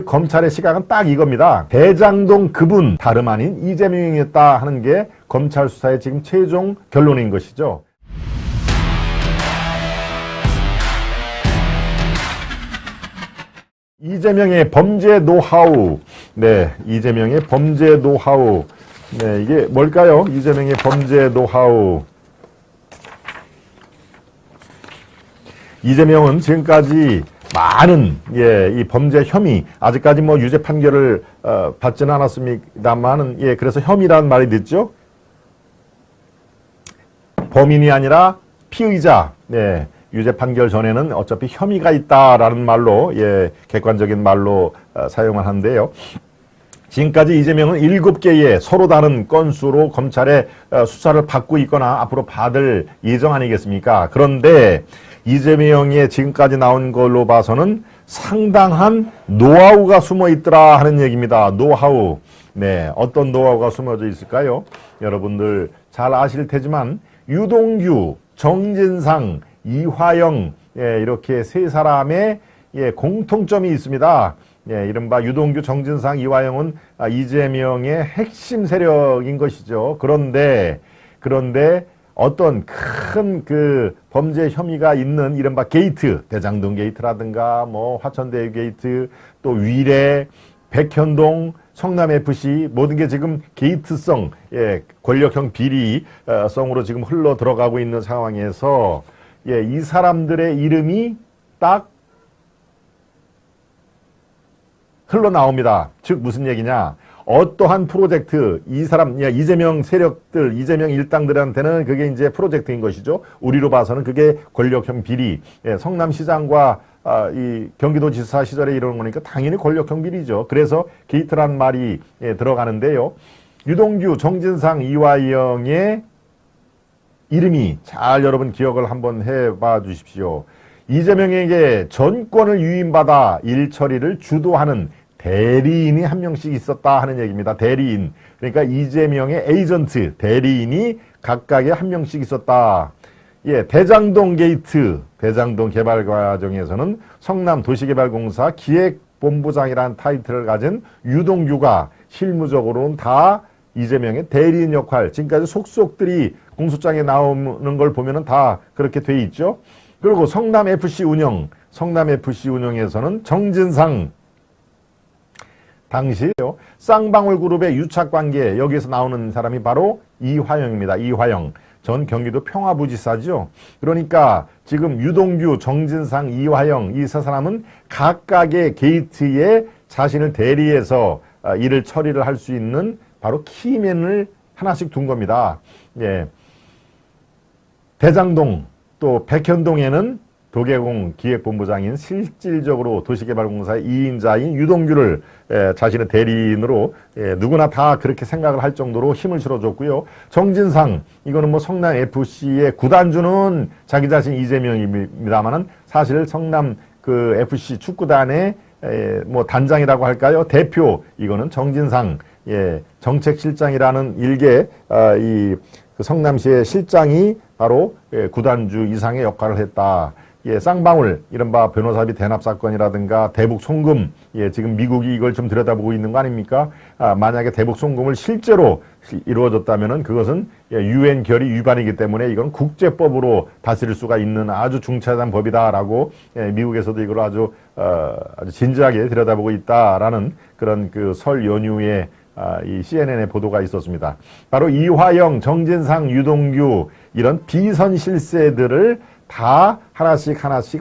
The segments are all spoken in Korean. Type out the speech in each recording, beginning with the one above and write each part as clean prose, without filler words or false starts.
검찰의 시각은 딱 이겁니다. 대장동 그분 다름 아닌 이재명이었다 하는 게 검찰 수사의 지금 최종 결론인 것이죠. 이재명의 범죄 노하우. 네, 이재명의 범죄 노하우. 네, 이게 뭘까요? 이재명의 범죄 노하우. 이재명은 지금까지 많은 이 범죄 혐의, 아직까지 뭐 유죄 판결을 받지는 않았습니다만은 그래서 혐의라는 말이 늦죠. 범인이 아니라 피의자. 네. 유죄 판결 전에는 어차피 혐의가 있다라는 말로, 객관적인 말로 사용을 하는데요. 지금까지 이재명은 7개의 서로 다른 건수로 검찰의 수사를 받고 있거나 앞으로 받을 예정 아니겠습니까? 그런데 이재명의 지금까지 나온 걸로 봐서는 상당한 노하우가 숨어 있더라 하는 얘기입니다. 노하우. 네, 어떤 노하우가 숨어져 있을까요? 여러분들 잘 아실 테지만 유동규, 정진상, 이화영, 이렇게 세 사람의 공통점이 있습니다. 이른바 유동규, 정진상, 이화영은 이재명의 핵심 세력인 것이죠. 그런데 어떤 큰 그 범죄 혐의가 있는 이른바 게이트, 대장동 게이트라든가 뭐 화천대유 게이트, 또 위례, 백현동, 성남FC 모든 게 지금 게이트성, 권력형 비리성으로 지금 흘러 들어가고 있는 상황에서 이 사람들의 이름이 딱 흘러나옵니다. 즉 무슨 얘기냐? 어떠한 프로젝트, 이재명 세력들, 이재명 일당들한테는 그게 이제 프로젝트인 것이죠. 우리로 봐서는 그게 권력형 비리, 성남시장과 이 경기도지사 시절에 이러는 거니까 당연히 권력형 비리죠. 그래서 게이트란 말이 들어가는데요. 유동규, 정진상, 이화영의 이름이 잘 여러분 기억을 한번 해봐 주십시오. 이재명에게 전권을 위임받아 일 처리를 주도하는 대리인이 한 명씩 있었다 하는 얘기입니다. 대리인. 그러니까 이재명의 에이전트, 대리인이 각각에 한 명씩 있었다. 대장동 게이트, 대장동 개발 과정에서는 성남도시개발공사 기획본부장이라는 타이틀을 가진 유동규가 실무적으로는 다 이재명의 대리인 역할, 지금까지 속속들이 공소장에 나오는 걸 보면은 다 그렇게 돼 있죠. 그리고 성남FC 운영에서는 정진상, 당시 쌍방울 그룹의 유착관계, 여기에서 나오는 사람이 바로 이화영입니다. 이화영 전 경기도 평화부지사죠. 그러니까 지금 유동규, 정진상, 이화영 이 세 사람은 각각의 게이트에 자신을 대리해서 일을 처리를 할 수 있는 바로 키맨을 하나씩 둔 겁니다. 대장동 또 백현동에는 도계공 기획본부장인 실질적으로 도시개발공사의 2인자인 유동규를 자신의 대리인으로 누구나 다 그렇게 생각을 할 정도로 힘을 실어줬고요. 정진상, 이거는 뭐 성남FC의 구단주는 자기 자신 이재명입니다만은 사실 성남 그 FC 축구단의 뭐 단장이라고 할까요? 대표, 이거는 정진상, 정책실장이라는 일개 그 성남시의 실장이 바로 구단주 이상의 역할을 했다. 쌍방울, 이른바 변호사비 대납 사건이라든가 대북 송금, 지금 미국이 이걸 좀 들여다보고 있는 거 아닙니까? 만약에 대북 송금을 실제로 이루어졌다면은 그것은 유엔 결의 위반이기 때문에 이건 국제법으로 다스릴 수가 있는 아주 중차대한 법이다라고 미국에서도 이걸 아주 진지하게 들여다보고 있다라는 그런 그 설 연휴에 이 CNN의 보도가 있었습니다. 바로 이화영, 정진상, 유동규 이런 비선 실세들을 다 하나씩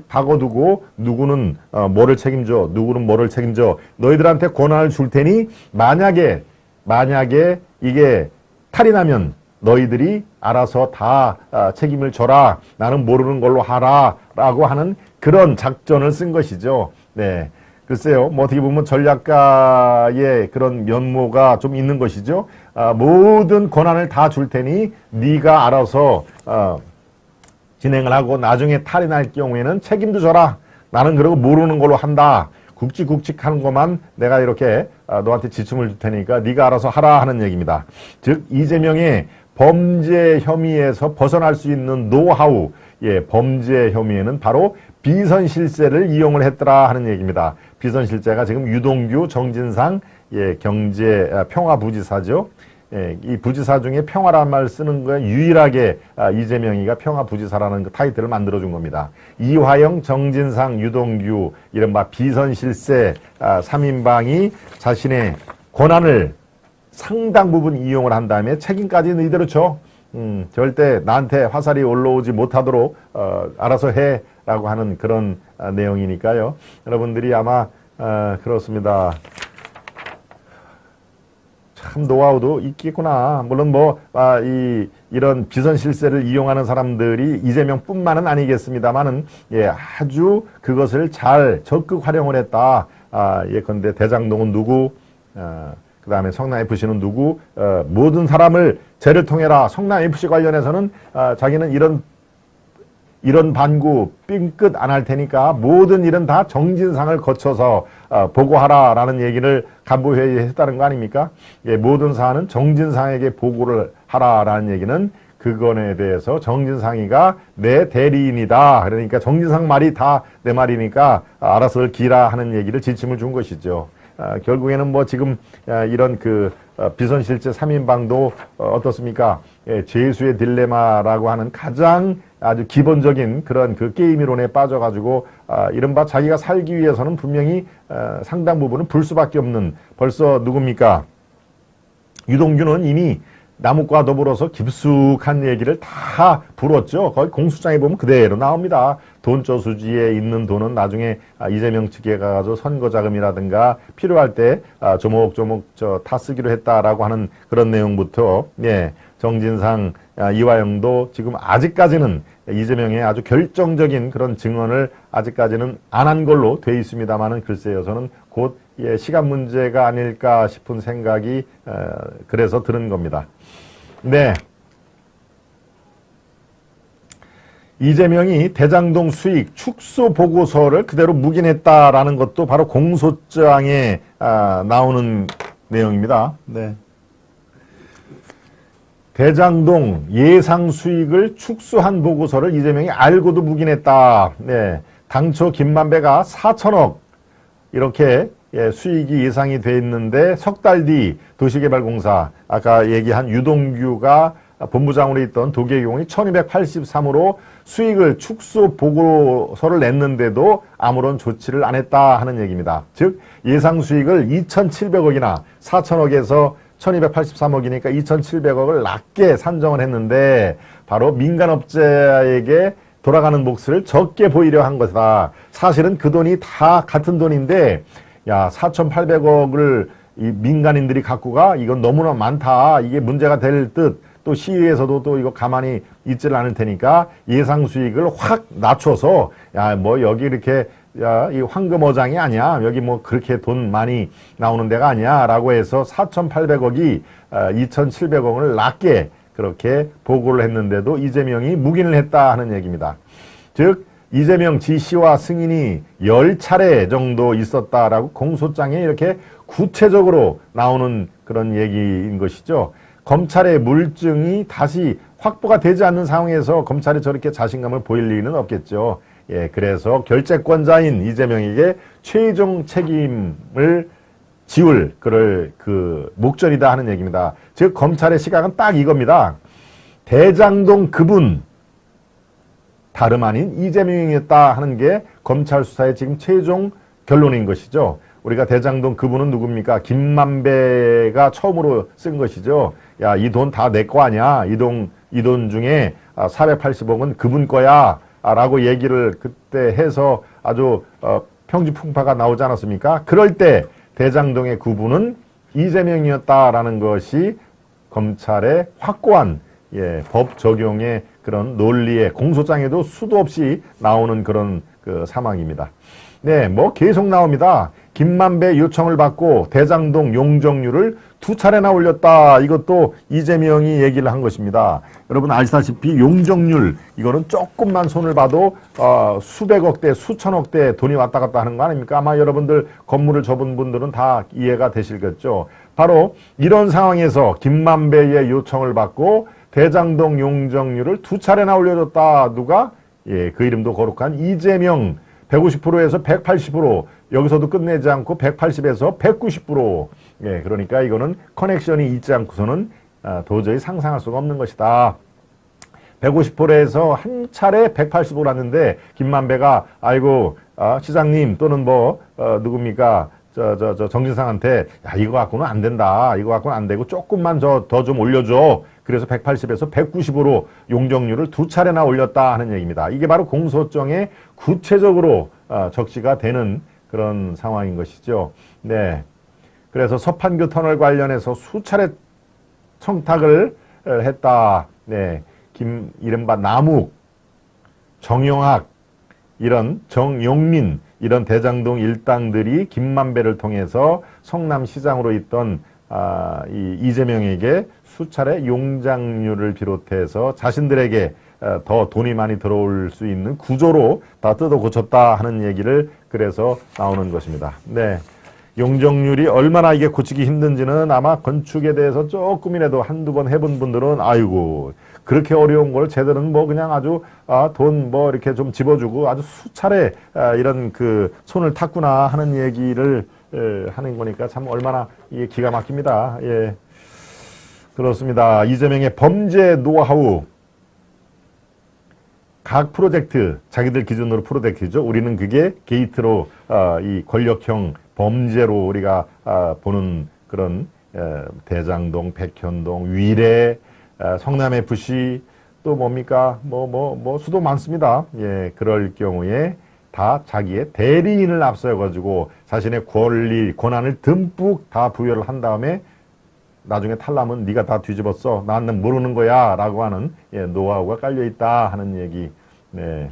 박아두고 누구는 뭐를 책임져, 누구는 뭐를 책임져, 너희들한테 권한을 줄 테니 만약에 이게 탈이 나면 너희들이 알아서 다 책임을 져라, 나는 모르는 걸로 하라 라고 하는 그런 작전을 쓴 것이죠. 네. 글쎄요, 뭐 어떻게 보면 전략가의 그런 면모가 좀 있는 것이죠. 모든 권한을 다 줄 테니 네가 알아서 진행을 하고 나중에 탈이 날 경우에는 책임도 져라. 나는 그러고 모르는 걸로 한다. 굵직굵직 하는 것만 내가 이렇게 너한테 지침을 줄 테니까 네가 알아서 하라 하는 얘기입니다. 즉 이재명의 범죄 혐의에서 벗어날 수 있는 노하우, 범죄 혐의에는 바로 비선 실세를 이용을 했더라 하는 얘기입니다. 비선실제가 지금 유동규, 정진상 경제 평화부지사죠. 이 부지사 중에 평화란 말 쓰는 거에 유일하게 이재명이가 평화부지사라는 그 타이틀을 만들어준 겁니다. 이화영, 정진상, 유동규 이른바 비선실세 3인방이 자신의 권한을 상당 부분 이용을 한 다음에 책임까지 너희대로 져. 절대 나한테 화살이 올라오지 못하도록 알아서 해 라고 하는 그런 내용이니까요. 여러분들이 아마 그렇습니다. 참 노하우도 있겠구나. 물론 이런 비선실세를 이용하는 사람들이 이재명뿐만은 아니겠습니다만은 아주 그것을 잘 적극 활용을 했다. 예컨대 대장동은 누구, 그 다음에 성남FC는 누구, 모든 사람을 죄를 통해라. 성남FC 관련해서는 자기는 이런 반구 삥끝 안 할 테니까 모든 일은 다 정진상을 거쳐서 보고하라라는 얘기를 간부회의에 했다는 거 아닙니까? 모든 사안은 정진상에게 보고를 하라라는 얘기는 그건에 대해서 정진상이가 내 대리인이다. 그러니까 정진상 말이 다 내 말이니까 알아서 기라 하는 얘기를 지침을 준 것이죠. 결국에는 지금 이런 비선실제 3인방도 어떻습니까? 죄수의 딜레마라고 하는 가장 아주 기본적인 그런 그 게임 이론에 빠져가지고 이른바 자기가 살기 위해서는 분명히 상당 부분은 불 수밖에 없는, 벌써 누굽니까? 유동규는 이미 남욱과 더불어서 깊숙한 얘기를 다 불었죠. 거의 공수장에 보면 그대로 나옵니다. 돈저수지에 있는 돈은 나중에 이재명 측에 가서 선거자금이라든가 필요할 때 조목조목 다 쓰기로 했다라고 하는 그런 내용부터 정진상, 이화영도 지금 아직까지는 이재명의 아주 결정적인 그런 증언을 아직까지는 안 한 걸로 돼 있습니다만은 글쎄요, 저는 곧 시간 문제가 아닐까 싶은 생각이 그래서 드는 겁니다. 네. 이재명이 대장동 수익 축소 보고서를 그대로 묵인했다라는 것도 바로 공소장에 나오는 내용입니다. 네. 대장동 예상 수익을 축소한 보고서를 이재명이 알고도 묵인했다. 네. 당초 김만배가 4천억 이렇게 수익이 예상이 돼 있는데 석 달 뒤 도시개발공사 아까 얘기한 유동규가 본부장으로 있던 도계공이 1283으로 수익을 축소 보고서를 냈는데도 아무런 조치를 안 했다 하는 얘기입니다. 즉 예상 수익을 2700억이나 4천억에서 1283억이니까 2700억을 낮게 산정을 했는데 바로 민간업자에게 돌아가는 몫을 적게 보이려 한 것이다. 사실은 그 돈이 다 같은 돈인데 4,800억을 이 민간인들이 갖고 가? 이건 너무나 많다. 이게 문제가 될 듯. 또 시의에서도 또 이거 가만히 있질 않을 테니까 예상 수익을 확 낮춰서 여기 이렇게 이 황금어장이 아니야. 여기 그렇게 돈 많이 나오는 데가 아니야. 라고 해서 4,800억이 2,700억을 낮게 그렇게 보고를 했는데도 이재명이 묵인을 했다 하는 얘기입니다. 즉 이재명 지시와 승인이 10차례 정도 있었다라고 공소장에 이렇게 구체적으로 나오는 그런 얘기인 것이죠. 검찰의 물증이 다시 확보가 되지 않는 상황에서 검찰이 저렇게 자신감을 보일 리는 없겠죠. 그래서 결재권자인 이재명에게 최종 책임을 지울 그 목전이다 하는 얘기입니다. 즉 검찰의 시각은 딱 이겁니다. 대장동 그분 다름 아닌 이재명이었다 하는 게 검찰 수사의 지금 최종 결론인 것이죠. 우리가 대장동 그분은 누굽니까? 김만배가 처음으로 쓴 것이죠. 이 돈 다 내 거 아니야. 이 돈 중에 480억은 그분 거야. 라고 얘기를 그때 해서 아주 평지풍파가 나오지 않았습니까? 그럴 때 대장동의 그분은 이재명이었다라는 것이 검찰의 확고한 법 적용의 그런 논리의 공소장에도 수도 없이 나오는 그런 상황입니다. 네, 계속 나옵니다. 김만배 요청을 받고 대장동 용적률을 2차례나 올렸다. 이것도 이재명이 얘기를 한 것입니다. 여러분 아시다시피 용적률 이거는 조금만 손을 봐도 수백억대 수천억대 돈이 왔다 갔다 하는 거 아닙니까? 아마 여러분들 건물을 접은 분들은 다 이해가 되시겠죠. 바로 이런 상황에서 김만배의 요청을 받고 대장동 용적률을 2차례나 올려줬다. 누가? 그 이름도 거룩한 이재명 150%에서 180% 여기서도 끝내지 않고 180에서 190%. 예, 그러니까 이거는 커넥션이 있지 않고서는 도저히 상상할 수가 없는 것이다. 150%에서 한 차례 180으로 왔는데 김만배가 아이고 시장님 또는 뭐 누굽니까 정진상한테 야 이거 갖고는 안 된다. 이거 갖고는 안 되고 조금만 더 좀 올려줘. 그래서 180에서 190으로 용적률을 두 차례나 올렸다 하는 얘기입니다. 이게 바로 공소장에 구체적으로 적시가 되는 그런 상황인 것이죠. 네. 그래서 서판교 터널 관련해서 수차례 청탁을 했다. 네. 이른바 남욱, 정영학, 이런 정용민, 이런 대장동 일당들이 김만배를 통해서 성남시장으로 있던 이재명에게 수차례 용적률을 비롯해서 자신들에게 더 돈이 많이 들어올 수 있는 구조로 다 뜯어 고쳤다 하는 얘기를 그래서 나오는 것입니다. 네. 용적률이 얼마나 이게 고치기 힘든지는 아마 건축에 대해서 조금이라도 한두 번 해본 분들은 아이고 그렇게 어려운 걸 제대로는 뭐 그냥 아주 돈 뭐 이렇게 좀 집어주고 아주 수차례 이런 그 손을 탔구나 하는 얘기를 하는 거니까 참 얼마나 이게 기가 막힙니다. 예. 그렇습니다. 이재명의 범죄 노하우. 각 프로젝트, 자기들 기준으로 프로젝트죠. 우리는 그게 게이트로 이 권력형 범죄로 우리가 보는 그런 대장동, 백현동, 위례, 성남FC 또 뭡니까? 뭐 수도 많습니다. 예, 그럴 경우에 다 자기의 대리인을 앞세워가지고 자신의 권리, 권한을 듬뿍 다 부여를 한 다음에 나중에 탈라면 네가 다 뒤집었어. 나는 모르는 거야. 라고 하는 노하우가 깔려있다 하는 얘기. 네.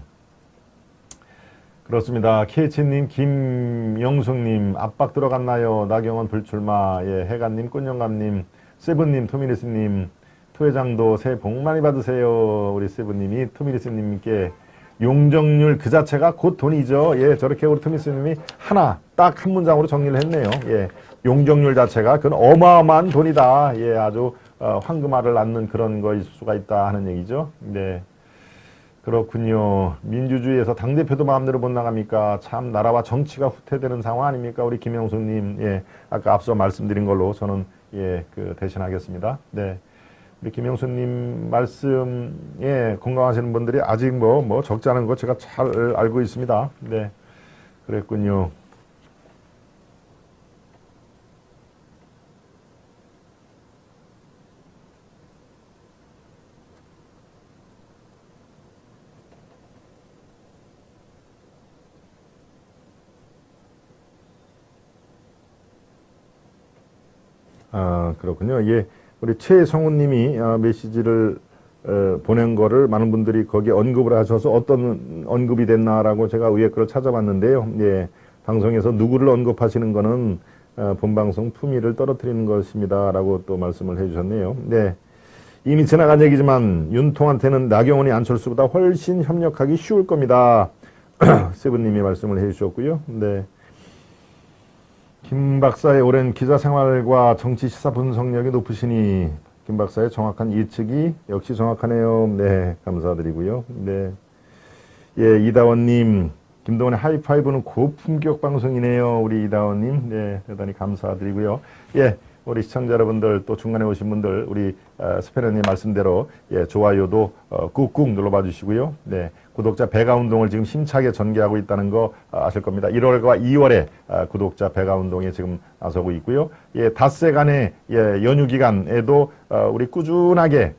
그렇습니다. KH님, 김영숙님, 압박 들어갔나요? 나경원 불출마. 예, 해관님, 꾼영감님, 세븐님, 토미니스님, 토회장도 새해 복 많이 받으세요. 우리 세븐님이 토미니스님께 용적률 그 자체가 곧 돈이죠. 예, 저렇게 우리 토미니스님이 하나, 딱 한 문장으로 정리를 했네요. 예, 용적률 자체가 그건 어마어마한 돈이다. 예, 아주 황금알을 낳는 그런 거일 수가 있다 하는 얘기죠. 네. 그렇군요. 민주주의에서 당대표도 마음대로 못 나갑니까? 참 나라와 정치가 후퇴되는 상황 아닙니까? 우리 김영수님, 예, 아까 앞서 말씀드린 걸로 저는 예, 대신하겠습니다. 네. 우리 김영수님 말씀에 공감하시는 분들이 아직 뭐 적지 않은 거 제가 잘 알고 있습니다. 네. 그랬군요. 그렇군요. 예. 우리 최성훈님이 메시지를 보낸 거를 많은 분들이 거기에 언급을 하셔서 어떤 언급이 됐나라고 제가 위에 그걸 찾아봤는데요. 예. 방송에서 누구를 언급하시는 거는 본방송 품위를 떨어뜨리는 것입니다라고 또 말씀을 해주셨네요. 네. 이미 지나간 얘기지만 윤통한테는 나경원이 안철수보다 훨씬 협력하기 쉬울 겁니다. 세븐님이 말씀을 해주셨고요. 네. 김 박사의 오랜 기자 생활과 정치 시사 분석력이 높으시니 김 박사의 정확한 예측이 역시 정확하네요. 네, 감사드리고요. 네, 예, 이다원님, 김동원의 하이파이브는 고품격 방송이네요. 우리 이다원님, 네, 대단히 감사드리고요. 예, 우리 시청자 여러분들 또 중간에 오신 분들 우리 스페너님 말씀대로 예, 좋아요도 꾹꾹 눌러봐 주시고요. 네. 구독자 배가 운동을 지금 힘차게 전개하고 있다는 거 아실 겁니다. 1월과 2월에 구독자 배가 운동에 지금 나서고 있고요. 예, 닷새간의 예, 연휴 기간에도 우리 꾸준하게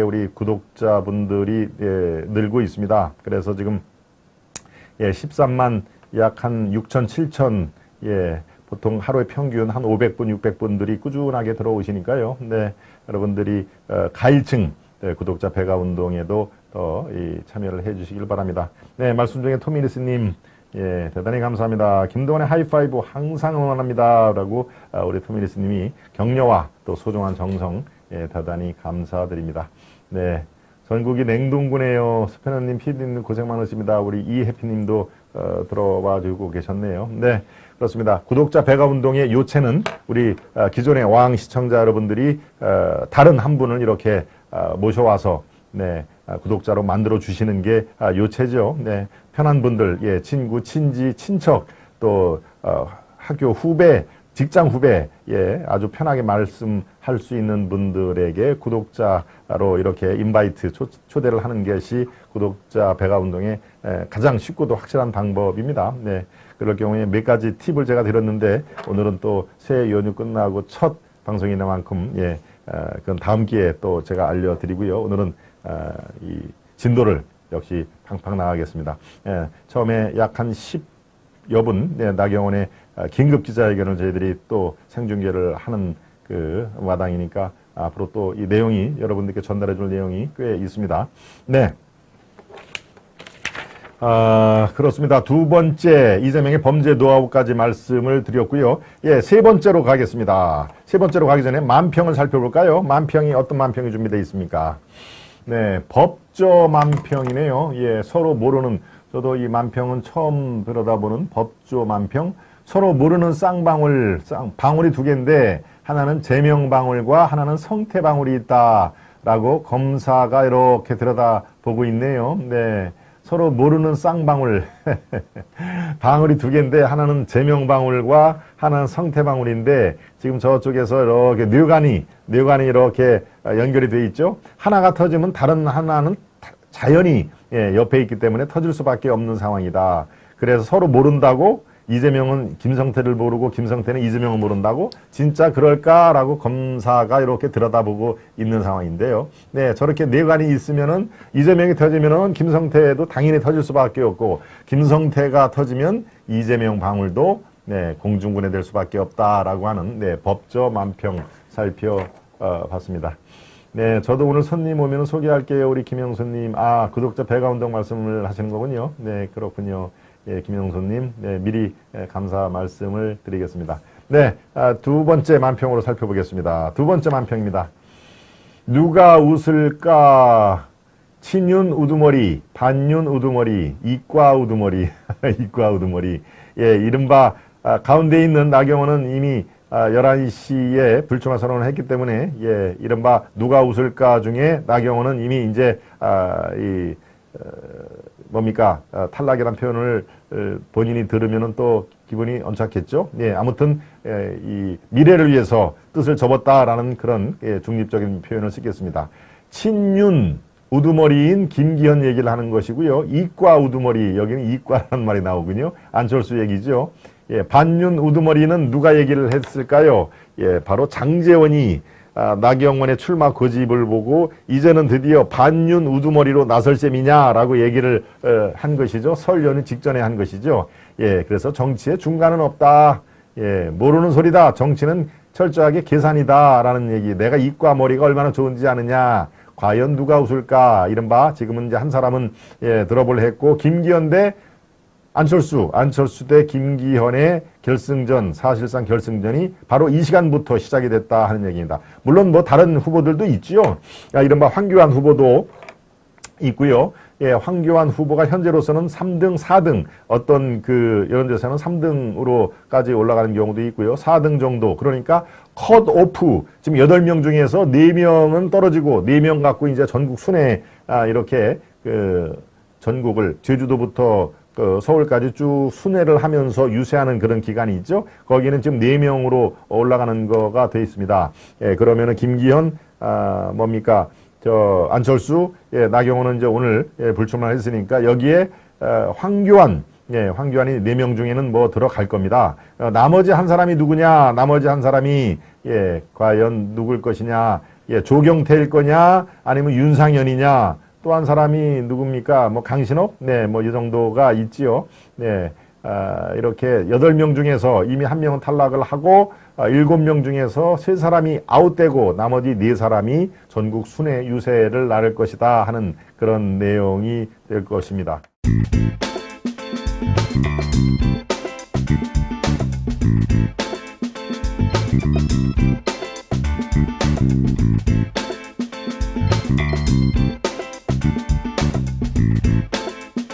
우리 구독자분들이 예, 늘고 있습니다. 그래서 지금 예, 13만 약 한 6천, 7천 예, 보통 하루에 평균 한 500분, 600분들이 꾸준하게 들어오시니까요. 네, 여러분들이 가일층 네, 구독자 배가 운동에도 더 참여를 해주시길 바랍니다. 네, 말씀 중에 토미니스님, 예, 대단히 감사합니다. 김동원의 하이파이브 항상 응원합니다. 라고 우리 토미니스님이 격려와 또 소중한 정성, 예, 대단히 감사드립니다. 네, 전국이 냉동구네요. 스페너님, 피디님 고생 많으십니다. 우리 이해피님도 들어와 주고 계셨네요. 네, 그렇습니다. 구독자 배가 운동의 요체는 우리 기존의 왕 시청자 여러분들이 다른 한 분을 이렇게 모셔와서 네, 구독자로 만들어 주시는 게 요체죠. 네, 편한 분들, 예, 친구, 친지, 친척 또 학교 후배, 직장 후배, 예, 아주 편하게 말씀할 수 있는 분들에게 구독자로 이렇게 인바이트 초대를 하는 것이 구독자 배가 운동의 가장 쉽고도 확실한 방법입니다. 네, 그럴 경우에 몇 가지 팁을 제가 드렸는데 오늘은 또 새해 연휴 끝나고 첫 방송인 만큼 예, 그건 다음 기회에 또 제가 알려드리고요. 오늘은 이 진도를 역시 팡팡 나가겠습니다. 예, 처음에 약 한 10여 분 네, 나경원의 긴급 기자회견을 저희들이 또 생중계를 하는 그 마당이니까 앞으로 또 이 내용이 여러분들께 전달해 줄 내용이 꽤 있습니다. 네. 그렇습니다. 두 번째 이재명의 범죄 노하우까지 말씀을 드렸고요. 예, 세 번째로 가겠습니다. 세 번째로 가기 전에 만평을 살펴볼까요? 만평이 어떤 만평이 준비되어 있습니까? 네, 법조 만평이네요. 예, 서로 모르는, 저도 이 만평은 처음 들여다보는 법조 만평. 서로 모르는 방울이 두 개인데 하나는 제명방울과 하나는 성태방울이 있다라고 검사가 이렇게 들여다보고 있네요. 네, 서로 모르는 쌍방울. 방울이 두 개인데 하나는 제명방울과 하나는 성태방울인데 지금 저쪽에서 이렇게 뇌관이 이렇게 연결이 되어 있죠. 하나가 터지면 다른 하나는 자연히 예, 옆에 있기 때문에 터질 수밖에 없는 상황이다. 그래서 서로 모른다고 이재명은 김성태를 모르고 김성태는 이재명을 모른다고? 진짜 그럴까라고 검사가 이렇게 들여다보고 있는 상황인데요. 네, 저렇게 뇌관이 있으면은 이재명이 터지면은 김성태도 당연히 터질 수밖에 없고 김성태가 터지면 이재명 방울도 네, 공중분해될 수밖에 없다라고 하는 네, 법조 만평 살펴봤습니다. 네, 저도 오늘 손님 오면 소개할게요. 우리 김영수님. 구독자 배가운동 말씀을 하시는 거군요. 네, 그렇군요. 예, 김영수님, 네, 미리 감사 말씀을 드리겠습니다. 네, 두 번째 만평으로 살펴보겠습니다. 두 번째 만평입니다. 누가 웃을까? 친윤 우두머리, 반윤 우두머리, 이과 우두머리, 이과 우두머리. 예, 이른바 가운데 있는 나경원은 이미 11시에 불출마 선언을 했기 때문에 예, 이른바 누가 웃을까 중에 나경원은 이미 이제 뭡니까? 탈락이라는 표현을 본인이 들으면은 또 기분이 언짢겠죠? 예, 아무튼, 이 미래를 위해서 뜻을 접었다라는 그런 중립적인 표현을 쓰겠습니다. 친윤 우두머리인 김기현 얘기를 하는 것이고요. 이과 우두머리, 여기는 이과라는 말이 나오군요. 안철수 얘기죠. 예, 반윤 우두머리는 누가 얘기를 했을까요? 예, 바로 장제원이 나경원의 출마 고집을 보고 이제는 드디어 반윤 우두머리로 나설 셈이냐라고 얘기를 한 것이죠. 설 연휴 직전에 한 것이죠. 예, 그래서 정치에 중간은 없다. 예, 모르는 소리다. 정치는 철저하게 계산이다라는 얘기. 내가 이과 머리가 얼마나 좋은지 아느냐. 과연 누가 웃을까? 이른바 지금은 이제 한 사람은 예, 드롭을 했고 김기현 대 안철수 대 김기현의 결승전, 사실상 결승전이 바로 이 시간부터 시작이 됐다 하는 얘기입니다. 물론 뭐 다른 후보들도 있지요. 이른바 황교안 후보도 있고요. 예, 황교안 후보가 현재로서는 3등, 4등, 어떤 그 여론조사는 3등으로까지 올라가는 경우도 있고요. 4등 정도. 그러니까 컷 오프. 지금 8명 중에서 4명은 떨어지고 4명 갖고 이제 전국 순회, 이렇게 그 전국을 제주도부터 서울까지 쭉 순회를 하면서 유세하는 그런 기간이 있죠. 거기는 지금 4명으로 올라가는 거가 돼 있습니다. 예, 그러면은 김기현, 뭡니까? 안철수, 예, 나경원은 이제 오늘 예, 불출마를 했으니까 여기에 황교안, 예, 황교안이 4명 중에는 뭐 들어갈 겁니다. 나머지 한 사람이 누구냐? 나머지 한 사람이 예, 과연 누굴 것이냐? 예, 조경태일 거냐? 아니면 윤상현이냐? 또 한 사람이 누굽니까? 뭐 강신업? 네, 뭐 이 정도가 있지요. 네, 이렇게 8명 중에서 이미 1명은 탈락을 하고 7명 중에서 3사람이 아웃되고 나머지 4사람이 전국 순회 유세를 나를 것이다 하는 그런 내용이 될 것입니다.